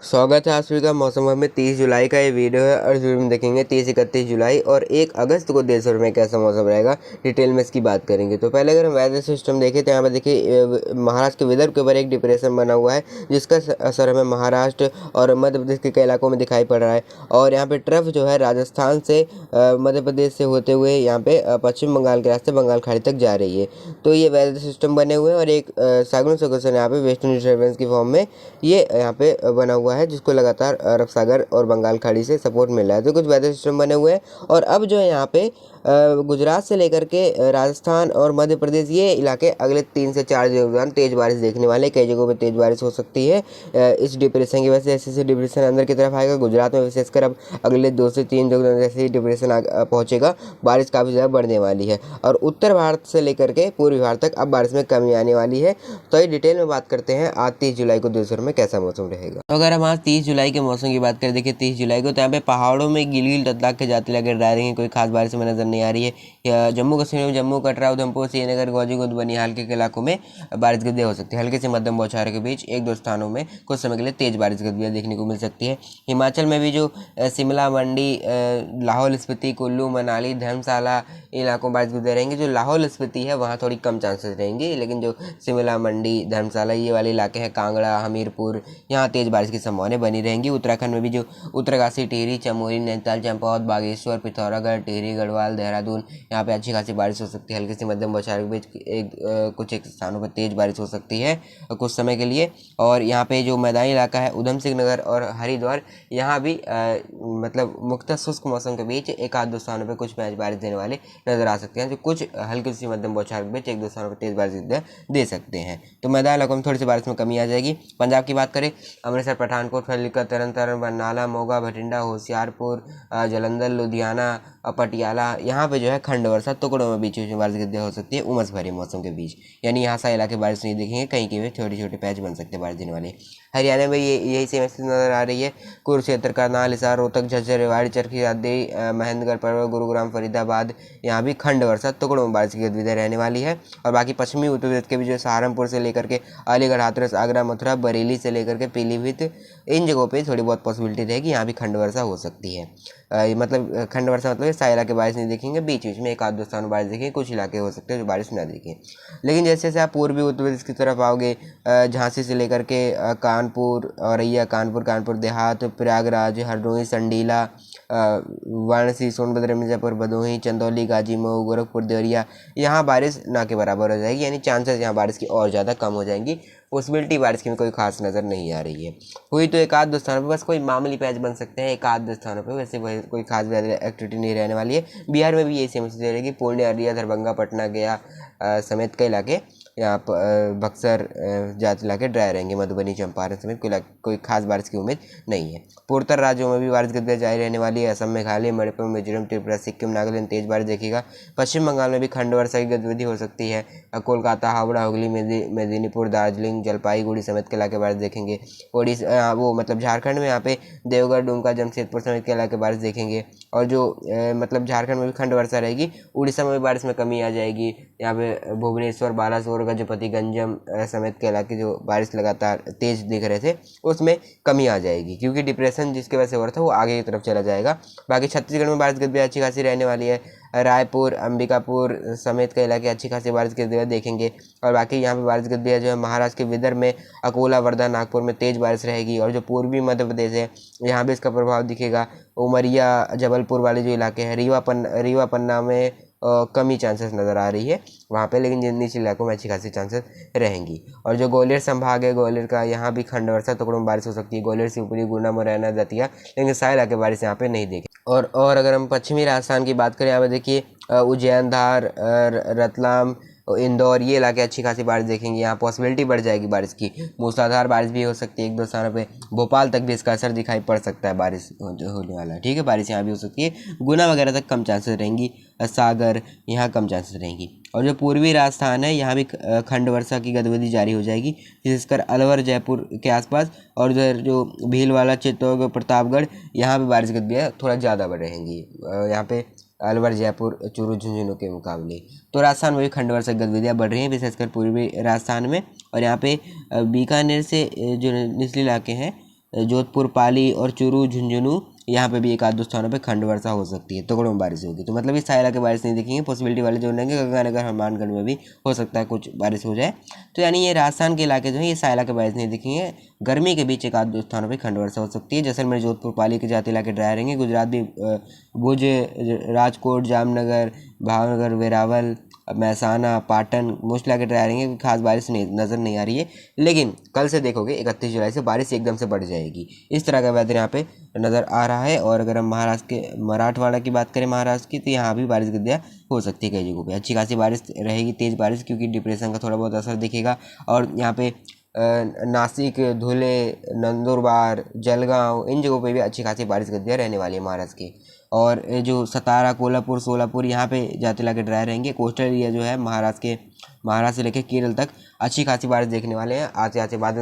स्वागत है आप सभी का। मौसम में 30 जुलाई का ये वीडियो है और वीडियो में देखेंगे 30-31 जुलाई और 1 अगस्त को देशभर में कैसा मौसम रहेगा। डिटेल में इसकी बात करेंगे। तो पहले अगर हम वेदर सिस्टम देखें तो यहाँ पर देखिए महाराष्ट्र के विदर्भ के ऊपर एक डिप्रेशन बना हुआ है जिसका असर हमें महाराष्ट्र और मध्य प्रदेश के कई इलाकों में दिखाई पड़ रहा है। और यहाँ पे ट्रफ जो है राजस्थान से मध्य प्रदेश से होते हुए यहाँ पे पश्चिम बंगाल के रास्ते बंगाल खाड़ी तक जा रही है। तो ये वेदर सिस्टम बने हुए हैं और एक साइक्लोनिक सर्कुलेशन यहाँ पे वेस्टर्न डिस्टर्बेंस की फॉर्म में ये यहाँ पे बना हुआ है जिसको लगातार अरब सागर और बंगाल खाड़ी से सपोर्ट मिल रहा है। तो कुछ वेदर सिस्टम बने हुए हैं और अब जो है यहाँ पे गुजरात से लेकर के राजस्थान और मध्य प्रदेश ये इलाके अगले 3 से 4 दिनों के दौरान तेज़ बारिश देखने वाले। कई जगहों पे तेज़ बारिश हो सकती है इस डिप्रेशन की वजह से। जैसे डिप्रेशन अंदर की तरफ आएगा गुजरात में विशेषकर अब अगले 2 से 3 दिनों जैसे ही डिप्रेशन पहुँचेगा बारिश काफ़ी ज़्यादा बढ़ने वाली है। और उत्तर भारत से लेकर के पूर्वी भारत तक अब बारिश में कमी आने वाली है। तो ये डिटेल में बात करते हैं आज 30 जुलाई को देश भर में कैसा मौसम रहेगा। तो अगर हम आज 30 जुलाई के मौसम की बात करें, देखिए 30 जुलाई को तो यहाँ पे पहाड़ों में गिलगिल लद्दाख के जाते लगे रह रही हैं, कोई खास बारिश में नजर नहीं आ रही है। या जम्मू कश्मीर में जम्मू कटरा उधमपुर श्रीनगर गाजीपुर बनिहाल के इलाकों में बारिश गतिविधियाँ हो सकती है। हल्के से मध्यम बौछारों के बीच 1-2 स्थानों में कुछ समय के लिए तेज बारिश गतिविधियाँ देखने को मिल सकती है। हिमाचल में भी जो शिमला मंडी लाहौल स्पीति कुल्लू मनाली धर्मशाला इलाकों में बारिश गतिविधियाँ रहेंगी। जो लाहौल स्पीति है वहाँ थोड़ी कम चांसेस रहेंगी, लेकिन जो शिमला मंडी धर्मशाला ये वाले इलाके हैं कांगड़ा हमीरपुर यहाँ तेज बारिश की संभावनाएं बनी रहेंगी। उत्तराखंड में भी जो उत्तरकाशी टिहरी चमोली नैनीताल चंपावत बागेश्वर पिथौरागढ़ टिहरी गढ़वाल देहरादून यहाँ पे अच्छी खासी बारिश हो सकती है। हल्की से मध्यम बौछारों के बीच कुछ एक स्थानों पर तेज बारिश हो सकती है कुछ समय के लिए। और यहाँ पे जो मैदानी इलाका है उधम सिंह नगर और हरिद्वार यहाँ भी मतलब मुख्यतः शुष्क मौसम के बीच 1-2 स्थानों पर कुछ मैच बारिश देने वाले नजर आ सकते हैं, जो कुछ हल्की सी मध्यम बौछारों के बीच 1-2 स्थानों पर तेज बारिश दे सकते हैं। तो मैदानी इलाकों में थोड़ी सी बारिश में कमी आ जाएगी। पंजाब की बात करें अमृतसर पठानकोट फजीलकत तरन तारण बरनाला मोगा भटिंडा होशियारपुर जालंधर लुधियाना पटियाला यहाँ पे जो है खंड वर्षा टुकड़ों में बीच में बारिश गतिविधियाँ हो सकती है उमस भरे मौसम के बीच। यानी यहाँ सारे इलाके बारिश नहीं दिखेंगे, कहीं कहीं छोटे छोटे पैच बन सकते हैं बारिश देने वाले। हरियाणा में यही सेम स्थिति नजर आ रही है। कुरुक्षेत्र करनाल हिसार रोहतक झज्जर रेवाड़ी चरखी राजदेही महेंद्रगढ़ परवल गुरुग्राम फरीदाबाद यहाँ भी खंड वर्षा टुकड़ों में बारिश की गतिविधियाँ रहने वाली है। और बाकी पश्चिमी उत्तर प्रदेश के भी जो सहारनपुर से लेकर के अलीगढ़ हाथरस आगरा मथुरा बरेली से लेकर के पीलीभीत इन जगहों पे थोड़ी बहुत पॉसिबिलिटी रहेगी, यहाँ भी खंड वर्षा हो सकती है। मतलब खंड वर्षा मतलब सारे इलाके बारिश नहीं दिखेंगे, बीच बीच में 1-2 स्थान बारिश दिखेंगे, कुछ इलाके हो सकते हैं जो बारिश ना दिखे। लेकिन जैसे जैसे आप पूर्वी उत्तर प्रदेश की तरफ आओगे झांसी से लेकर के कानपुर औरैया कानपुर देहात प्रयागराज हरदोई संडीला वाराणसी सोनभद्र मिर्जापुर भदोही चंदौली गाजी मऊ गोरखपुर देवरिया यहाँ बारिश ना के बराबर हो जाएगी। यानी चांसेस यहाँ बारिश की और ज़्यादा कम हो जाएंगी। पॉसिबिलिटी बारिश की में कोई खास नज़र नहीं आ रही है। हुई तो 1-2 स्थानों पर बस कोई मामूली पैच बन सकते हैं 1-2 स्थानों पर, वैसे कोई खास एक्टिविटी नहीं रहने वाली है। बिहार में भी यही सेम स्थिति रहेगी। पूर्णिया अररिया दरभंगा पटना गया समेत कई इलाके यहाँ बक्सर जात इलाके ड्राई रहेंगे। मधुबनी चंपारण समेत कोई खास बारिश की उम्मीद नहीं है। पूर्वोत्तर राज्यों में भी बारिश गतिविधियाँ जारी रहने वाली है। असम मेघालय मणिपुर मिजोरम त्रिपुरा सिक्किम नागालैंड तेज बारिश देखिएगा। पश्चिम बंगाल में भी खंड वर्षा की गतिविधि हो सकती है। कोलकाता हावड़ा हुगली मेदिनीपुर दार्जिलिंग जलपाईगुड़ी समेत के इलाके बारिश देखेंगे। उड़ीसा वो मतलब झारखंड में यहाँ पे देवगढ़ दुमका जमशेदपुर समेत के इलाके बारिश देखेंगे। और जो मतलब झारखंड में भी खंड वर्षा रहेगी। उड़ीसा में भी बारिश में कमी आ जाएगी। यहाँ पे भुवनेश्वर बालासोर गजपति गंजम समेत के इलाके जो बारिश लगातार तेज दिख रहे थे उसमें कमी आ जाएगी, क्योंकि डिप्रेशन जिसकी वजह से हो रहा था वो आगे की तरफ चला जाएगा। बाकी छत्तीसगढ़ में बारिश गतिविधियाँ अच्छी खासी रहने वाली है। रायपुर अंबिकापुर समेत के इलाके अच्छी खासी बारिश गतिविधियाँ देखेंगे। और बाकी यहाँ पे बारिश गतिविधियाँ जो है महाराष्ट्र के विदर्भ में अकोला वर्धा नागपुर में तेज बारिश रहेगी। और जो पूर्वी मध्य प्रदेश है यहाँ भी इसका प्रभाव दिखेगा। उमरिया जबलपुर वाले जो इलाके हैं रीवा पन्ना में कमी चांसेस नज़र आ रही है वहाँ पे, लेकिन जिन निचले इलाकों में अच्छी खासी चांसेस रहेंगी। और जो ग्वालियर संभाग है ग्वालियर का यहाँ भी खंड वर्षा टुकड़ों में बारिश हो सकती है। ग्वालियर शिवपुरी गुना मुरैना दतिया, लेकिन सारे इलाके बारिश यहाँ पे नहीं देखें। और अगर हम पश्चिमी राजस्थान की बात करें यहाँ पे देखिए उज्जैन धार रतलाम इंदौर ये इलाके अच्छी खासी बारिश देखेंगे। यहाँ पॉसिबिलिटी बढ़ जाएगी बारिश की। मूसलाधार बारिश भी हो सकती है 1-2 स्थानों पे। भोपाल तक भी इसका असर दिखाई पड़ सकता है बारिश होने वाला है। ठीक है, बारिश यहाँ भी हो सकती है। गुना वगैरह तक कम चांसेस रहेंगी, सागर यहाँ कम चांसेस रहेंगी। और जो पूर्वी राजस्थान है यहाँ भी खंड वर्षा की गतिविधि जारी हो जाएगी, विशेषकर अलवर जयपुर के आसपास। और उधर जो भीलवाड़ा चित्तौड़गढ़ प्रतापगढ़ यहाँ भी बारिश गतिविधियाँ थोड़ा ज़्यादा बढ़ रहेंगी यहाँ पे अलवर जयपुर चूरू झुंझुनू के मुकाबले। तो राजस्थान में भी खंड वर्षा गतिविधियाँ बढ़ रही हैं, विशेषकर पूर्वी राजस्थान में। और यहाँ पे बीकानेर से जो निचले इलाके हैं जोधपुर, पाली और चूरू, झुंझुनू यहाँ पे भी एक आध दो स्थानों पे खंड वर्षा हो सकती है, टुकड़ों में बारिश होगी। तो मतलब इस साइला के बारिश नहीं दिखेंगे, पॉसिबिलिटी वाले जो रहेंगे गंगानगर, हनुमानगढ़ में भी हो सकता है कुछ बारिश हो जाए। तो यानी ये राजस्थान के इलाके जो है ये साइला के बारिश नहीं दिखेंगे। गर्मी के बीच एक आध दो स्थानों पर खंड वर्षा हो सकती है। जैसलमेर, जोधपुर, पाली के जाते इलाके ड्राई रहेंगे। गुजरात भी भुज, राजकोट, जामनगर, भावनगर, वेरावल, महसाना, पाटन मोस्ट इलाके ड्राई रहेंगे। कोई खास बारिश नहीं नज़र नहीं आ रही है। लेकिन कल से देखोगे 31 जुलाई से बारिश एकदम से बढ़ जाएगी। इस तरह का वेदर यहाँ पे नज़र आ रहा है। और अगर हम महाराष्ट्र के मराठवाड़ा की बात करें, महाराष्ट्र की, तो यहाँ भी बारिश गद्दियाँ हो सकती है कई जगहों पे। अच्छी खासी बारिश रहेगी, तेज़ बारिश, क्योंकि डिप्रेशन का थोड़ा बहुत असर दिखेगा। और यहाँ पे नासिक, धुले, नंदुरबार, जलगांव, इन जगहों पे भी अच्छी खासी बारिश गद्दियाँ रहने वाली है महाराष्ट्र की। और जो सतारा, कोल्हापुर, सोलापुर यहाँ पे जाते इलाके ड्राई रहेंगे। कोस्टल एरिया जो है महाराष्ट्र से लेकर केरल तक अच्छी खासी बारिश देखने वाले हैं। आते आते बादल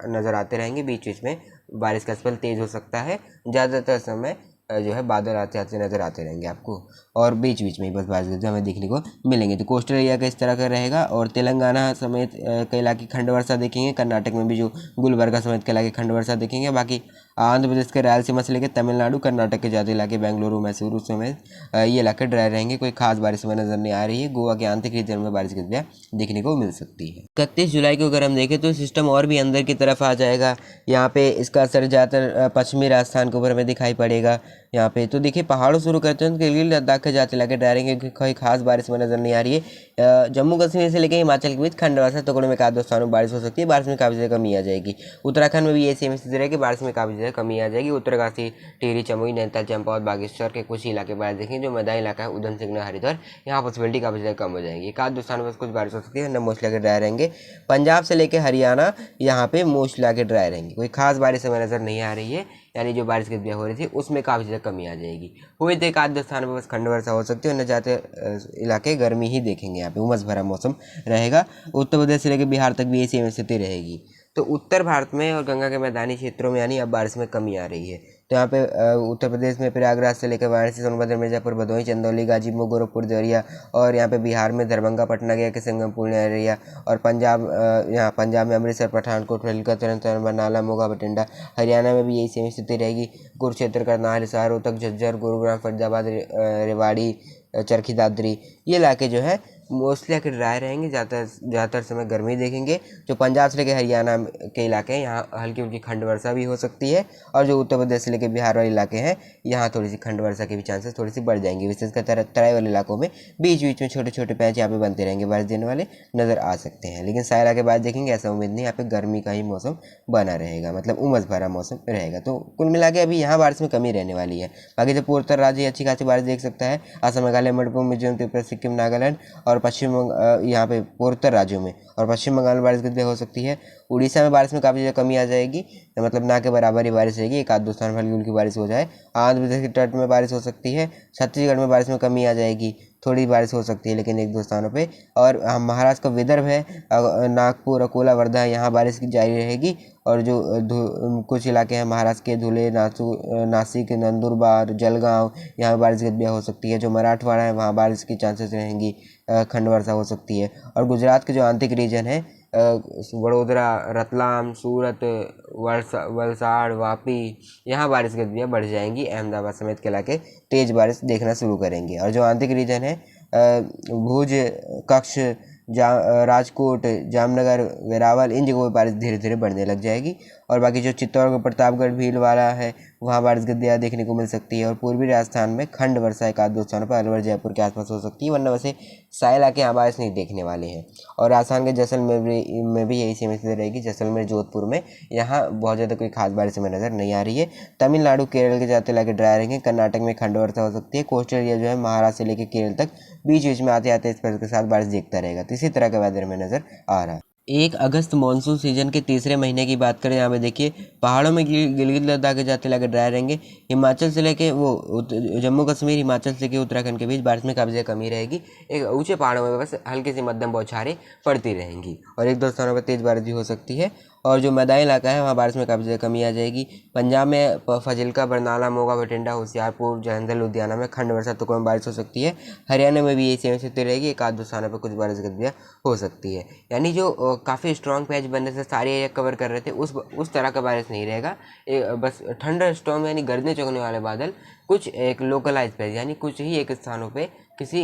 नज़र आते रहेंगे, बीच बीच में बारिश का स्पेल तेज़ हो सकता है। ज़्यादातर समय जो है बादल आते आते नज़र आते रहेंगे आपको, और बीच बीच में ही बस बारिश हमें देखने को मिलेंगे। तो कोस्टल एरिया का इस तरह का रहेगा। और तेलंगाना समेत कई इलाके खंड वर्षा देखेंगे। कर्नाटक में भी जो गुलबर्गा समेत कई इलाके खंड वर्षा देखेंगे। बाकी आंध्र प्रदेश के रायलसीमा से लेकर तमिलनाडु, कर्नाटक के ज़्यादा इलाके, बेंगलुरु, मैसूरू समेत ये इलाके ड्राई रहेंगे। कोई खास बारिश हमें नज़र नहीं आ रही है। गोवा के आंतरिक रीजन में बारिश गतिविधियाँ देखने को मिल सकती है। 31 जुलाई को अगर हम देखें तो सिस्टम और भी अंदर की तरफ आ जाएगा। यहाँ पे इसका असर ज़्यादातर पश्चिमी राजस्थान के ऊपर हमें दिखाई पड़ेगा। यहाँ पे तो देखिए पहाड़ों शुरू करते हैं तो गिलगित लद्दाख के जाते इलाके ड्राई रहेंगे, क्योंकि कोई खास बारिश में नज़र नहीं आ रही है। जम्मू कश्मीर से लेकर हिमाचल के बीच खंड वर्षा, टुकड़ों में एक आध दो स्थानों में बारिश हो सकती है। बारिश में काफ़ी ज़्यादा कमी आ जाएगी। उत्तराखंड में भी ये सेम स्थिति रहेगी, बारिश में काफ़ी ज़्यादा कमी आ जाएगी। उत्तरकाशी, टिहरी, चमोली, नैनीताल, चंपावत, बागेश्वर के कुछ इलाके बारिश देखेंगे। जो मैदानी इलाका है उधम सिंह, हरिद्वार, यहाँ पॉसिबिलिटी काफ़ी ज़्यादा कम हो जाएगी। एक आध दो स्थानों पर कुछ बारिश हो सकती है, न मोस्ट इलाके ड्राई रहेंगे। पंजाब से लेकर हरियाणा यहाँ पे मोस्ट इलाके ड्राई रहेंगे। कोई खास बारिश हमें नज़र नहीं आ रही है, यानी जो बारिश की हो रही थी उसमें काफ़ी ज़्यादा कमी आ जाएगी। हुए तो एक आध दो स्थानों पर बस खंड वर्षा हो सकती है, और न जाते इलाके गर्मी ही देखेंगे। यहाँ पे उमस भरा मौसम रहेगा। उत्तर प्रदेश से लेकर बिहार तक भी ऐसी स्थिति रहेगी। तो उत्तर भारत में और गंगा के मैदानी क्षेत्रों में यानी अब बारिश में कमी आ रही है। तो यहाँ पे उत्तर प्रदेश में प्रयागराज से लेकर वाराणसी, सोनभद्र, मिर्जापुर, भदोही, चंदौली, गाजीपुर, गोरखपुर, देवरिया, और यहाँ पे बिहार में दरभंगा, पटना, गया के संगम, पूर्णिया एरिया, और यहाँ पंजाब में अमृतसर, पठानकोट, फरीदाबाद, तरन, बरनाला, मोगा, बठिंडा। हरियाणा में भी यही सेम स्थिति रहेगी। कुरुक्षेत्र, करनाल, हिसार, रोहतक, झज्जर, गुरुग्राम, फरीदाबाद, रेवाड़ी, चरखी दादरी, ये इलाके जो है मोस्टली आके ड्राई रहेंगे। ज़्यादातर समय गर्मी देखेंगे। जो पंजाब से लेकर हरियाणा के इलाके हैं यहाँ हल्की फुल्की खंड वर्षा भी हो सकती है। और जो उत्तर प्रदेश से लेकर बिहार वाले इलाके हैं यहाँ थोड़ी सी खंड वर्षा के भी चांसेस थोड़ी सी बढ़ जाएंगे। विशेषकर तराई वाले इलाकों में बीच बीच में छोटे छोटे पैच यहाँ पे बनते रहेंगे, बारिश देने वाले नज़र आ सकते हैं। लेकिन सायरा के बाद देखेंगे ऐसा उम्मीद नहीं, यहाँ पे गर्मी का ही मौसम बना रहेगा, मतलब उमस भरा मौसम रहेगा। तो कुल मिला के अभी यहाँ बारिश में कमी रहने वाली है। बाकी जो पूर्वोत्तर राज्य अच्छी खासी बारिश देख सकता है। असम, मेघालय, मणिपुर, मिजोरम, त्रिपुरा, सिक्किम, नागालैंड और यहाँ पे पूर्वोत्तर राज्यों में और पश्चिम बंगाल में बारिश गतिविधि हो सकती है। उड़ीसा में बारिश में काफ़ी ज़्यादा कमी आ जाएगी, मतलब ना के बराबर ही बारिश रहेगी। एक आध दो स्थान पर हल्की फुल्की बारिश हो जाए। आंध्र प्रदेश के तट में बारिश हो सकती है। छत्तीसगढ़ में बारिश में कमी आ जाएगी, थोड़ी बारिश हो सकती है लेकिन एक दो स्थानों पे। और महाराष्ट्र का विदर्भ है, नागपुर, अकोला, वर्धा, यहाँ बारिश की जारी रहेगी। और जो कुछ इलाके हैं महाराष्ट्र के, धुले, नासिक, नंदुरबार, जलगांव, यहाँ बारिश गतिविधियाँ हो सकती है। जो मराठवाड़ा है वहाँ बारिश की चांसेस रहेंगी, खंड वर्षा हो सकती है। और गुजरात के जो आंतरिक रीजन है, वडोदरा, रतलाम, सूरत, वलसाड़, वापी, यहाँ बारिश की गतिविधियाँ बढ़ जाएंगी। अहमदाबाद समेत के इलाके तेज़ बारिश देखना शुरू करेंगे। और जो आंतरिक रीजन है भुज, कच्छ, राजकोट, जामनगर, वेरावल, इन जगहों पर बारिश धीरे धीरे बढ़ने लग जाएगी। और बाकी जो चित्तौड़गढ़, प्रतापगढ़, भीलवाड़ा है वहाँ बारिश गतिविधियाँ देखने को मिल सकती है। और पूर्वी राजस्थान में खंड वर्षा एक आध दो स्थानों पर अलवर, जयपुर के आसपास हो सकती है, वरना वैसे साइला के यहाँ बारिश नहीं देखने वाले हैं। और राजस्थान के जैसलमेर में भी यही सेम स्थिति रहेगी। जैसलमेर, जोधपुर में यहाँ बहुत ज़्यादा कोई खास बारिश हमें नज़र नहीं आ रही है। तमिलनाडु, केरल के जाते इलाके ड्राई रहेंगे। कर्नाटक में खंड वर्षा हो सकती है। कोस्टल एरिया जो है महाराष्ट्र से लेकर केरल तक बीच बीच में आते आते स्पेल के साथ बारिश दिखता रहेगा। तो इसी तरह का वेदर में नज़र आ रहा है। 1 अगस्त मानसून सीजन के तीसरे महीने की बात करें, यहाँ पे देखिए पहाड़ों में गिलगित लद्दाख के जाते इलाके ड्राई रहेंगे। हिमाचल से लेके जम्मू कश्मीर, हिमाचल से लेके उत्तराखंड के बीच बारिश में काफ़ी ज़्यादा कमी रहेगी। एक ऊंचे पहाड़ों में बस हल्की सी मध्यम बौछारें पड़ती रहेंगी और एक दो स्थानों पर तेज़ बारिश भी हो सकती है। और जो मैदानी इलाका है वहाँ बारिश में काफ़ी ज़्यादा कमी आ जाएगी। पंजाब में फाजिल्का, बरनाला, मोगा, बठिंडा, होशियारपुर, जालंधर, लुधियाना में खंड वर्षा टुकड़ों में बारिश हो सकती है। हरियाणा में भी यही सेम स्थिति रहेगी, एक आध दो स्थानों पर कुछ बारिश गतिविधियाँ हो सकती है। यानी जो काफ़ी स्ट्रॉन्ग पैच बनने से सारे एरिया कवर कर रहे थे उस तरह का बारिश नहीं रहेगा। बस थंडर स्टॉर्म यानी गरजने चौंकने वाले बादल, कुछ एक लोकलाइज पैच यानी कुछ ही एक स्थानों पे किसी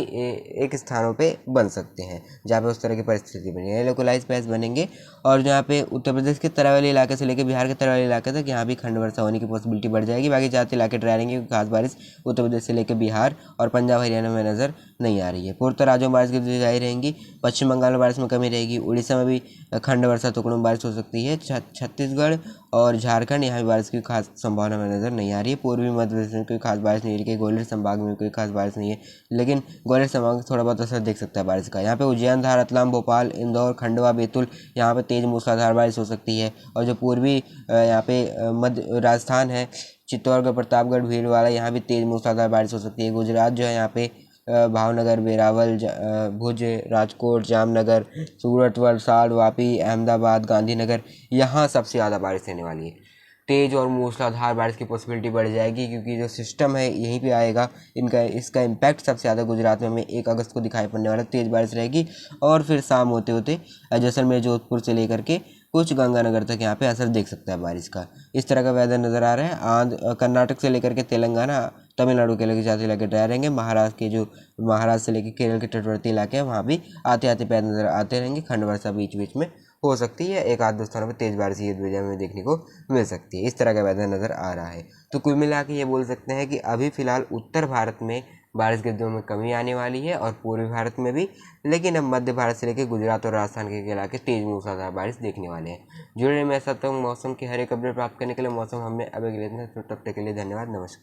एक स्थानों पे बन सकते हैं जहाँ पे उस तरह की परिस्थिति बनी है, लोकलाइज पैच बनेंगे। और जहाँ पे उत्तर प्रदेश के तरावली इलाके से लेकर बिहार के तरावली इलाके तक यहाँ भी खंड वर्षा होने की पॉसिबिलिटी बढ़ जाएगी। बाकी ज़्यादा इलाके ड्राई रहेंगे क्योंकि खास बारिश उत्तर प्रदेश से लेकर बिहार और पंजाब हरियाणा में नज़र नहीं आ रही है। पूर्वोत्तर राज्यों में बारिश की जारी रहेंगी। पश्चिम बंगाल में बारिश में कमी रहेगी। उड़ीसा में भी खंड वर्षा टुकड़ों में बारिश हो सकती है। छत्तीसगढ़ और झारखंड यहाँ भी बारिश की खास संभावना में नज़र नहीं आ रही है। पूर्वी मध्य प्रदेश में कोई खास बारिश नहीं रही है। ग्वालियर संभाग में कोई खास बारिश नहीं है, लेकिन ग्वालियर संभाग में थोड़ा बहुत असर देख सकता है बारिश का। यहाँ पे उज्जैन, धार, रतलाम, भोपाल, इंदौर, खंडवा, बैतूल यहाँ पे तेज मूसलाधार बारिश हो सकती है। और जो पूर्वी यहाँ पे मध्य राजस्थान है, चित्तौड़गढ़, प्रतापगढ़, भीलवाड़ा यहाँ भी तेज मूसलाधार बारिश हो सकती है। गुजरात जो है यहाँ पे भावनगर, वेरावल, भुज, राजकोट, जामनगर, सूरत, वलसाड, वापी, अहमदाबाद, गांधीनगर यहाँ सबसे ज़्यादा बारिश रहने वाली है। तेज़ और मूसलाधार बारिश की पॉसिबिलिटी बढ़ जाएगी क्योंकि जो सिस्टम है यहीं पे आएगा। इसका इम्पैक्ट सबसे ज़्यादा गुजरात में हमें 1 अगस्त को दिखाई पड़ने वाला तेज़ बारिश रहेगी। और फिर शाम होते होते जैसलमेर, जोधपुर से लेकर के कुछ गंगानगर तक यहाँ पे असर देख सकता है बारिश का। इस तरह का वेदर नज़र आ रहा है। कर्नाटक से लेकर के तेलंगाना, तमिलनाडु के लेकर ज़्यादा इलाके ड्राई रहेंगे। महाराष्ट्र से लेकर केरल के तटवर्ती इलाके हैं वहाँ भी आते आते पैद नज़र आते रहेंगे। खंड वर्षा बीच बीच में हो सकती है। एक आध दो स्थानों पर तेज़ बारिश ईद में देखने को मिल सकती है। इस तरह का वेदर नज़र आ रहा है। तो कुल मिला के ये बोल सकते हैं कि अभी फ़िलहाल उत्तर भारत में बारिश के दिनों में कमी आने वाली है और पूर्वी भारत में भी, लेकिन अब मध्य भारत से लेकर गुजरात और राजस्थान के इलाके तेज मूसलाधार बारिश देखने वाले हैं। जुड़े में ऐसा तो मौसम की हर एक अपडेट प्राप्त करने के लिए मौसम हमें अब अगले दिन, तब तक के लिए धन्यवाद, नमस्कार।